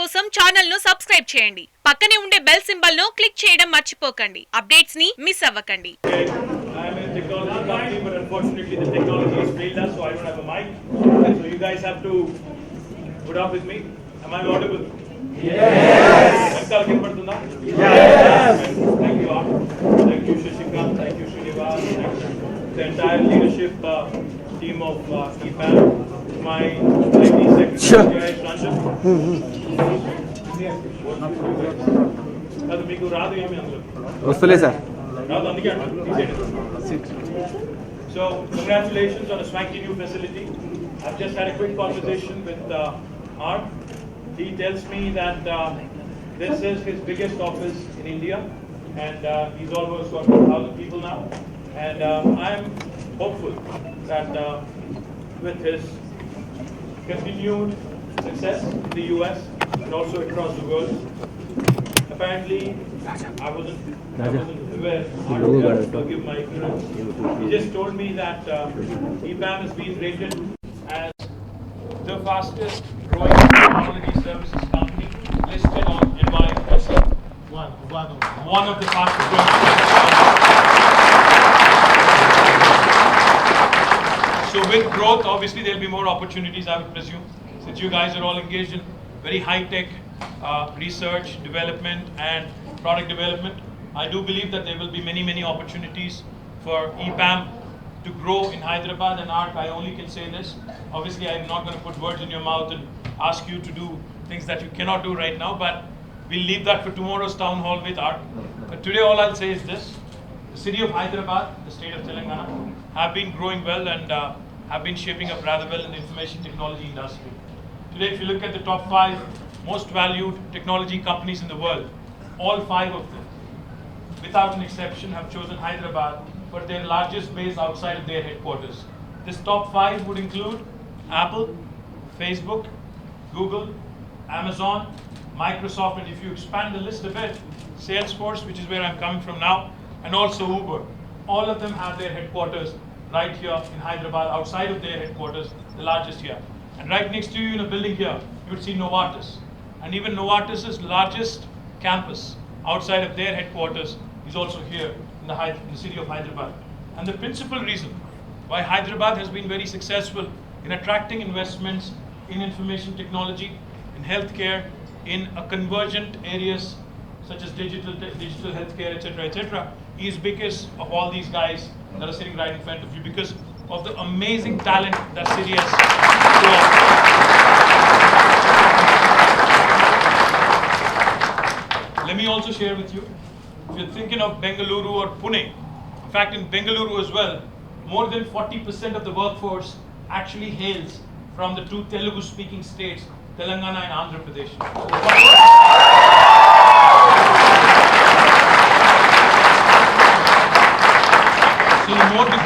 కోసం ఛానల్ ను సబ్స్క్రైబ్ చేయండి. పక్కనే ఉండే బెల్ సింబల్ ను క్లిక్ చేయడం మర్చిపోకండి. అప్డేట్స్ ని మిస్ అవ్వకండి. I'm in a technology company, but unfortunately the technology has failed us, so I don't have a mic. So you guys have to put up with me. Am I audible? Yes. Yes. Thank you, thank you, Chandrashekar. Thank you, Srinivas. Thank you, the entire leadership team of EPAM. My IT Secretary, Rajender. అది మీకు రాదు ఏమి అందులో వస్తలే sir రాదు అందుకే So congratulations on a swanky new facility. I've just had a quick conversation with Art. He tells me that this is his biggest office in India, and he's almost got 1,000 people now, and I am hopeful that with his continued success in the US and also across the world. Apparently, I wasn't aware. Forgive my ignorance. He just told me that EPAM has been rated as the fastest growing technology services company listed on NYSE. One of the fastest growing. So with growth, obviously there will be more opportunities, I would presume, since you guys are all engaged in very high-tech research, development and product development. I do believe that there will be many opportunities for EPAM to grow in Hyderabad and Art. I only can say this. Obviously, I'm not going to put words in your mouth and ask you to do things that you cannot do right now, but we'll leave that for tomorrow's town hall with Art. But today all I'll say is this. The city of Hyderabad, the state of Telangana, have been growing well and have been shaping up rather well in the information technology industry. Today, if you look at the top 5 most valued technology companies in the world, all 5 of them, without an exception, have chosen Hyderabad for their largest base outside of their headquarters. This top 5 would include Apple, Facebook, Google, Amazon, Microsoft, and if you expand the list a bit, Salesforce, which is where I'm coming from now, and also Uber. All of them have their headquarters right here in Hyderabad, outside of their headquarters, the largest here. And right next to you in a building here, you would see Novartis. And even Novartis' largest campus outside of their headquarters is also here in the city of Hyderabad. And the principal reason why Hyderabad has been very successful in attracting investments in information technology, in healthcare, in convergent areas such as digital healthcare, etc., is because of all these guys that are sitting right in front of you, because of the amazing talent that city has grown. Let me also share with you, if you're thinking of Bengaluru or Pune, in fact in Bengaluru as well, more than 40% of the workforce actually hails from the 2 Telugu speaking states, Telangana and Andhra Pradesh. So the more the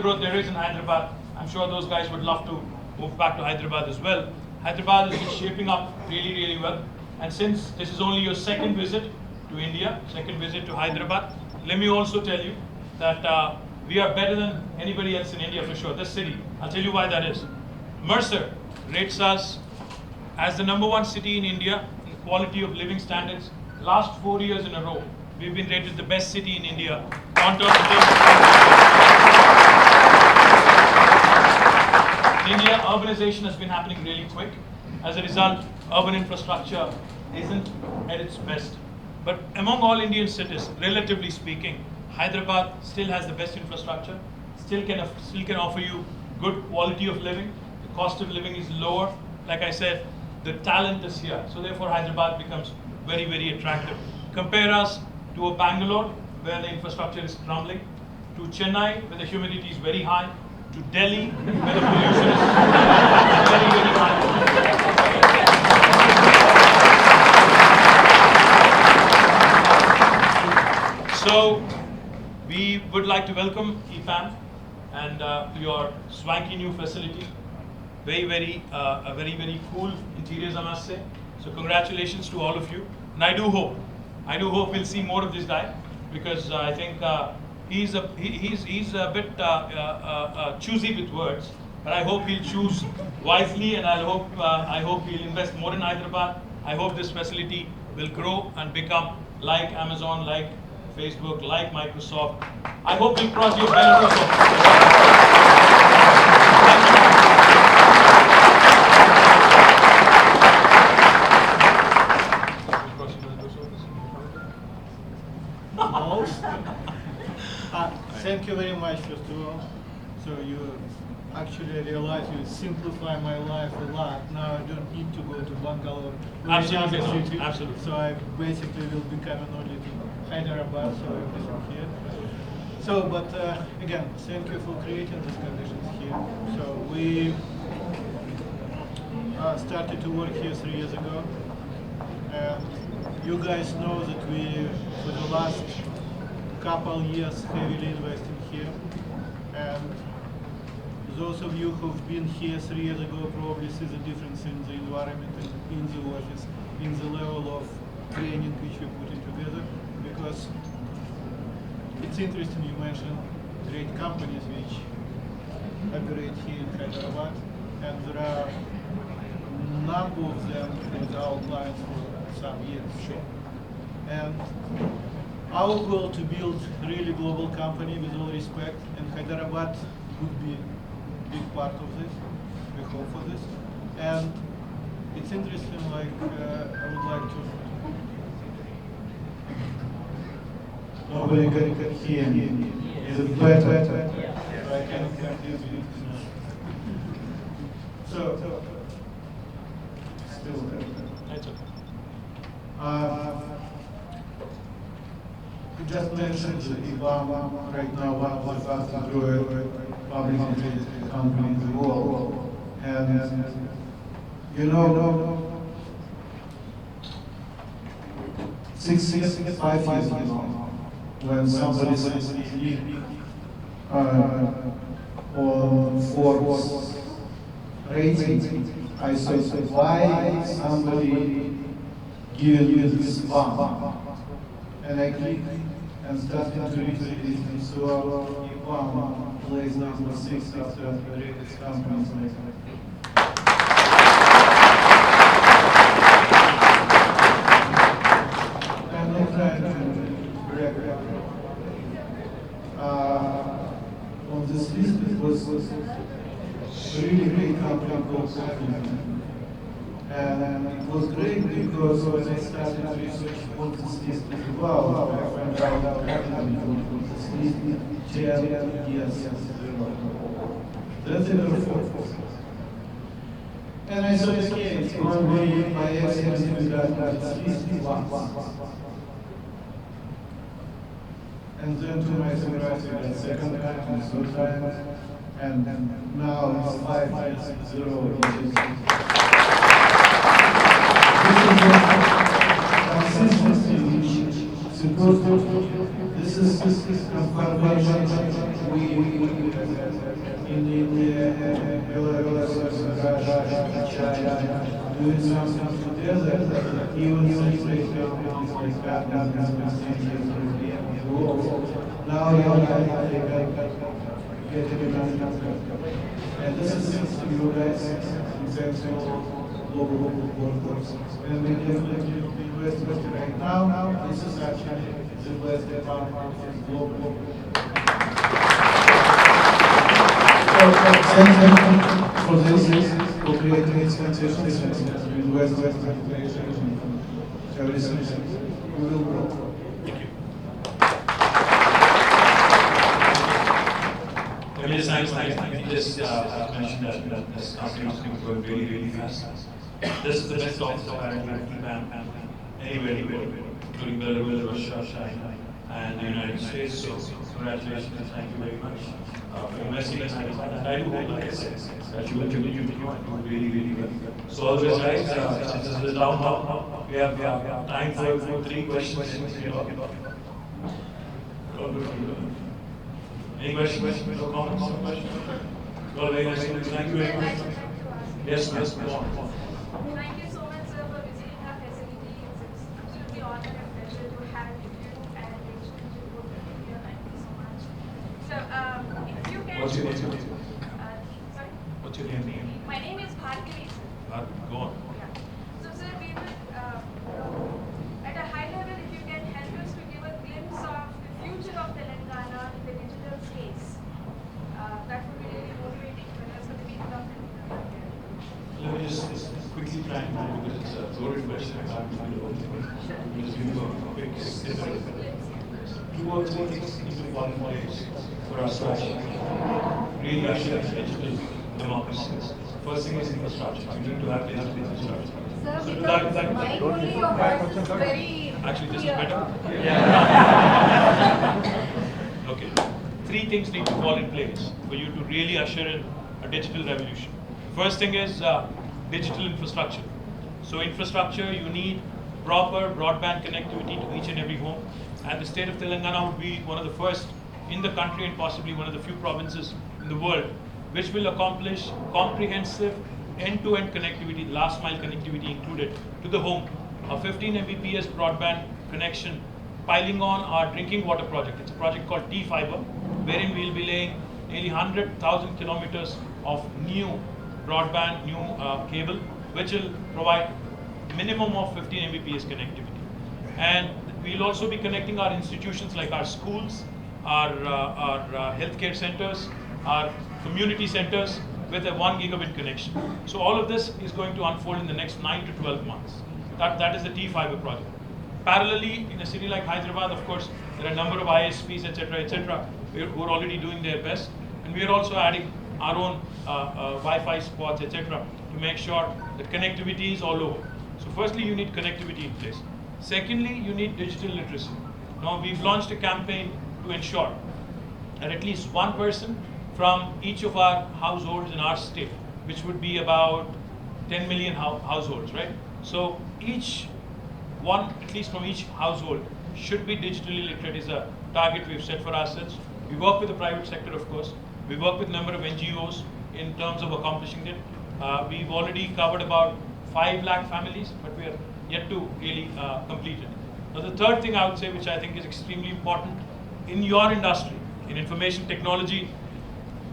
growth there is in Hyderabad, I'm sure those guys would love to move back to Hyderabad as well. Hyderabad is shaping up really well. And since this is only your second visit to India, second visit to Hyderabad, let me also tell you that we are better than anybody else in India for sure. This city, I'll tell you why that is. Mercer rates us as the #1 city in India in quality of living standards. Last 4 years in a row, we've been rated the best city in India. In India, urbanization has been happening really quick. As a result, urban infrastructure isn't at its best. But among all Indian cities, relatively speaking, Hyderabad still has the best infrastructure, still can offer you good quality of living. The cost of living is lower. Like I said, the talent is here. So therefore, Hyderabad becomes very attractive. Compare us to a Bangalore, where the infrastructure is crumbling, to Chennai, where the humidity is very high, to Delhi, where the pollution is very high. So we would like to welcome EPAM and your swanky new facility. Very cool interiors, I must say. So congratulations to all of you. And I do hope we'll see more of this guy, because I think he's a bit choosy with words, but I hope he'll choose wisely, and I hope he'll invest more in Hyderabad. I hope this facility will grow and become like Amazon, like Facebook, like Microsoft. I hope we'll cross your belt also. Thank you very much, first of all. So you actually realize you simplify my life a lot. Now I don't need to go to Bangalore. Absolutely, City. absolutely. So I basically will be coming only to Hyderabad, so everything here. So, but again, thank you for creating these conditions here. So we started to work here 3 years ago. And you guys know that we, for the last couple years, heavily investing here. And those of you who've been here 3 years ago probably see the difference in the environment, in the office, in the level of training which we're putting together. Because it's interesting you mentioned great companies which operate here in Hyderabad, and there are a number of them with our clients for some years. Sure. And our goal to build really global company with all respect, and Hyderabad would be a big part of this. We hope for this. And it's interesting, like, I would like to... Nobody can hear me. Is it better? I can use it. So, still, That's okay. you just mentioned that EPAM right now one of the fastest growing public traded companies in the world. And you know, 5 years ago, when somebody says on Forbes rating, I said, why somebody giving you this bump? And I click and started to read it. So EPAM plays number 6 after the greatest companies. I'm not trying to brag. On this list it was a really great company called Kavitha. And it was great because when I started to research what this list is about, I found out that this list is 10 years ago. That's a performance. And I thought, okay, it's going to be by accident we got this list once. And then to my surprise, we got second time and third time, and now it's 5 years in a row. Consistency, which supposed to, this is confirmation we in India, China, doing something together, even great companies like that, now you're getting enough. And this is you guys, thanks to global workforce. And we definitely invest right now. This is actually the best department in global. So thank you for this, for creating these conditions and invest everything. We will grow. Just mentioned that this company is growing really, really fast. This is the best office apparently in EPAM anywhere, including Belarus, Russia, China, and the United States. So congratulations, thank you very much for investing in Hyderabad. And I do hope, like I said, that you will continue to do really, really well. So all those guys, since this is the town hall, we have time for 3 questions. Any questions? No comments? No questions? Well, very nice. Thank you very much. Yes, go on. Thank you so much, sir, for visiting our facility. It's absolutely honor and pleasure to have you and exchange you both here. Thank you so much. So, if you can... What's your name? Sorry? What's your name? My name is Bhargavi, sir. Go on. Yeah. So, sir, we would, at a high level, if you can help us to give a glimpse of the future of Telangana in the digital space, that would be really motivating for us for the people of Telangana. Let me just quickly try and do because it's a loaded question. I can't find the whole thing. Just give you a quick snippet. 2 or 3 things need to fall in place for us to actually really usher in digital democracy. First thing is infrastructure. You need to have digital infrastructure. Sir, So because that- my only your voice is very Actually, this is clear. better. Okay. 3 things need to fall in place for you to really usher in a digital revolution. First thing is digital infrastructure. So infrastructure, you need proper broadband connectivity to each and every home. And the state of Telangana would be one of the first in the country and possibly one of the few provinces in the world which will accomplish comprehensive end-to-end connectivity, last mile connectivity included, to the home. A 15 Mbps broadband connection piling on our drinking water project. It's a project called T-Fiber, wherein we'll be laying nearly 100,000 kilometers of new broadband, new cable, which will provide minimum of 15 Mbps connectivity. And we'll also be connecting our institutions like our schools, our healthcare centers, our community centers with a 1 gigabit connection. So all of this is going to unfold in the next 9 to 12 months. That is the T-Fiber project. Parallelly, in a city like Hyderabad, of course, there are a number of ISPs, etc., who are already doing their best. And we are also adding our own Wi-Fi spots, etc., to make sure that connectivity is all over. So firstly, you need connectivity in place. Secondly, you need digital literacy. Now, we've launched a campaign to ensure that at least one person from each of our households in our state, which would be about 10 million households, right? So each one, at least from each household, should be digitally literate is a target we've set for ourselves. We work with the private sector, of course. We work with a number of NGOs in terms of accomplishing it. We've already covered about 5 lakh families, but we are yet to really complete it. Now, the third thing I would say, which I think is extremely important in your industry, in information technology,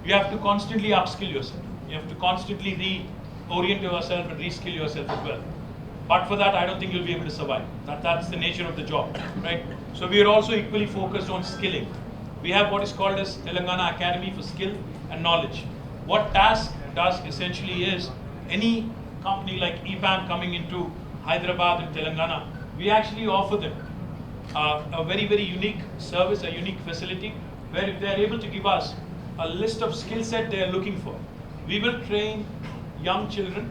you have to constantly upskill yourself. You have to constantly reorient yourself and reskill yourself as well. But for that, I don't think you'll be able to survive. That's the nature of the job, right? So we are also equally focused on skilling. We have what is called as Telangana Academy for Skill and Knowledge. What TASK does essentially is any company like EPAM coming into Hyderabad and Telangana, we actually offer them a very, very unique service, a unique facility, where if they are able to give us a list of skill set they are looking for, we will train young children,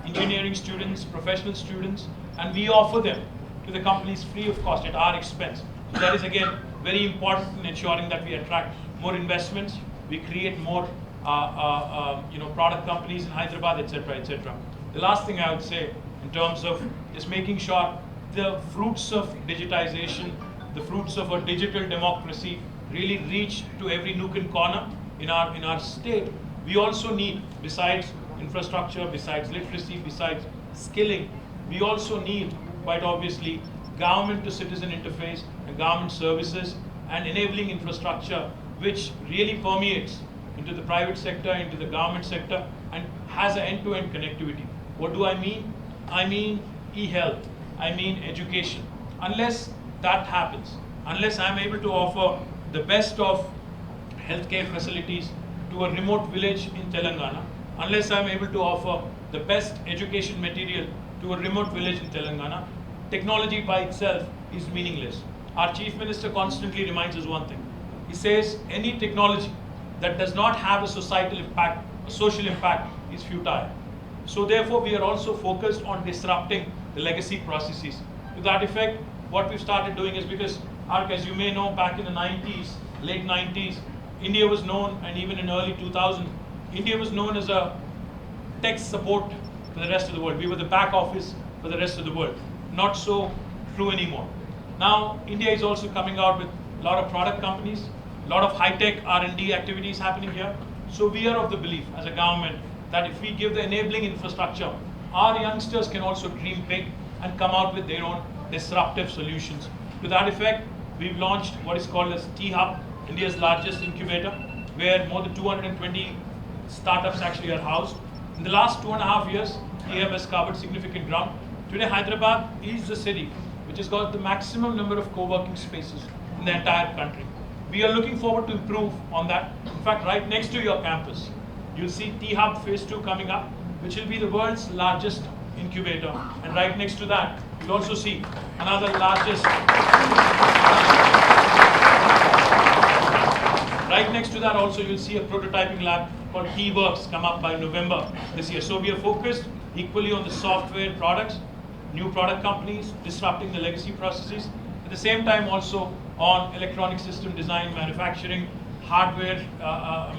engineering students, professional students, and we offer them to the companies free of cost at our expense. So that is again very important in ensuring that we attract more investments, we create more product companies in Hyderabad, etc., etc. The last thing I would say in terms of just making sure the fruits of digitization, the fruits of a digital democracy really reach to every nook and corner in our state. We also need, besides infrastructure, besides literacy, besides skilling, we also need, quite obviously, government to citizen interface and government services and enabling infrastructure which really permeates into the private sector, into the government sector, and has an end-to-end connectivity. What do I mean? I mean e-health, I mean education. Unless that happens, unless I'm able to offer the best of healthcare facilities to a remote village in Telangana, unless I'm able to offer the best education material to a remote village in Telangana, technology by itself is meaningless. Our Chief Minister constantly reminds us one thing. He says any technology that does not have a societal impact, a social impact, is futile. So therefore, we are also focused on disrupting the legacy processes. To that effect, what we've started doing is, because, as you may know, back in the 90s, late 90s, India was known, and even in early 2000, India was known as a tech support for the rest of the world. We were the back office for the rest of the world. Not so true anymore. Now, India is also coming out with a lot of product companies, a lot of high-tech R&D activities happening here. So we are of the belief as a government that if we give the enabling infrastructure, our youngsters can also dream big and come out with their own disruptive solutions. To that effect, we've launched what is called as T-Hub, India's largest incubator, where more than 220 startups actually are housed. In the last 2.5 years, EPAM has covered significant ground. Today, Hyderabad is the city which has got the maximum number of co-working spaces in the entire country. We are looking forward to improve on that. In fact, right next to your campus, you'll see T-Hub Phase 2 coming up, which will be the world's largest incubator. And right next to that, you'll also see another largest. Right next to that also, you'll see a prototyping lab called T-Works come up by November this year. So we are focused equally on the software products, new product companies, disrupting the legacy processes. At the same time also on electronic system design, manufacturing, hardware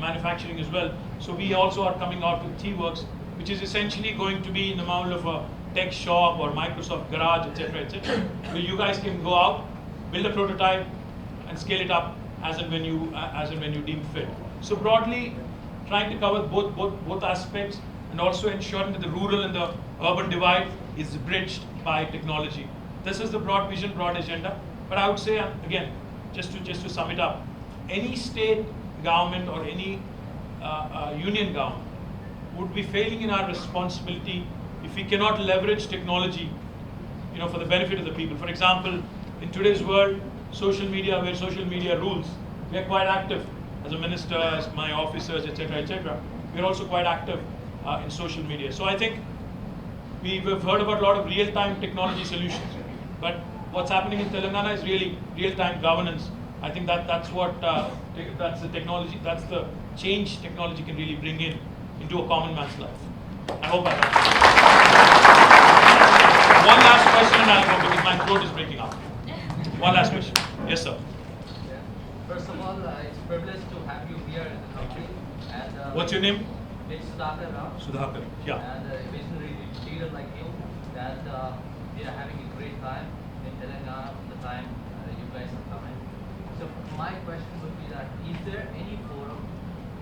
manufacturing as well. So we also are coming out with T-Works, which is essentially going to be in the model of a tech shop or Microsoft Garage, etc., etc., where you guys can go out, build a prototype, and scale it up as and when you deem fit. So broadly, trying to cover both aspects and also ensuring that the rural and the urban divide is bridged by technology. This is the broad vision, broad agenda. But I would say again, just to sum it up, any state government or any union government would be failing in our responsibility if we cannot leverage technology, for the benefit of the people. For example, in today's world, social media, where social media rules, we are quite active as a minister, as my officers, etc., etc. We are also quite active in social media. So I think we've heard about a lot of real-time technology solutions, but what's happening in Telangana is really real-time governance. I think that's the technology, that's the change technology can really bring into a common man's life. I hope I have. One last question and I'll go because my throat is breaking up. One last question. Yes, sir. Yeah. First of all, it's a privilege to have you here in the country. And what's your name? It's Sudhakar. Sudhakar. Yeah. And a visionary leader like you, that we are having a great time in Telangana from the time you guys are coming. So my question would be that, is there any forum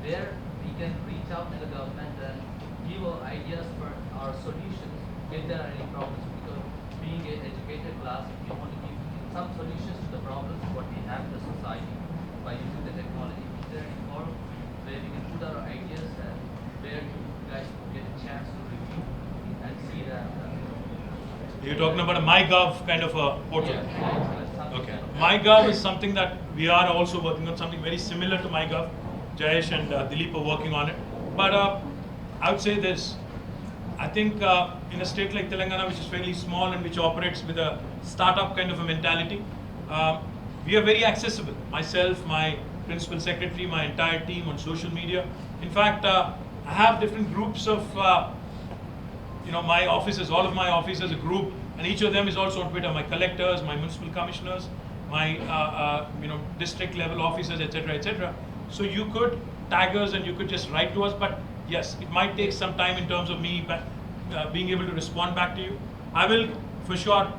where we can reach out to the government and give our ideas for our solutions if there are any problems? Because being an educated class, we want to give some solutions to the problems what we have in the society by using the technology. Is there any forum where we can put our ideas and where you guys get a chance to review and see that? You're talking about a MyGov kind of a portal. Yeah, Okay. MyGov is something that we are also working on, something very similar to MyGov. Jayesh and Dilip are working on it. But I would say this. I think in a state like Telangana, which is fairly small and which operates with a startup kind of a mentality, we are very accessible. Myself, my principal secretary, my entire team on social media. In fact, I have different groups of, my officers, all of my officers, a group, and each of them is also on Twitter. My collectors, my municipal commissioners, my district level officers, etc., etc. So you could tag us and you could just write to us, but yes, it might take some time in terms of me being able to respond back to you. I will, for sure,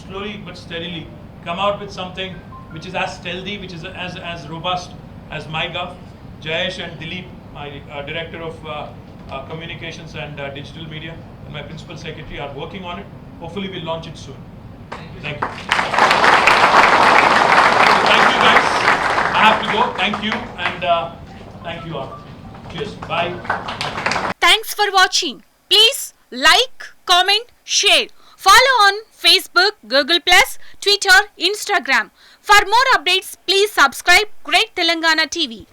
slowly but steadily come out with something which is as stealthy, which is as robust as MyGov. Jayesh and Dilip, my director of communications and digital media, and my principal secretary are working on it. Hopefully, we'll launch it soon. Thank you. Thank you, guys. I have to go. Thank you, and thank you all. Cheers. Bye. Thanks for watching. Please like, comment, share. Follow on Facebook, Google+, Twitter, Instagram. For more updates, please subscribe Great Telangana TV.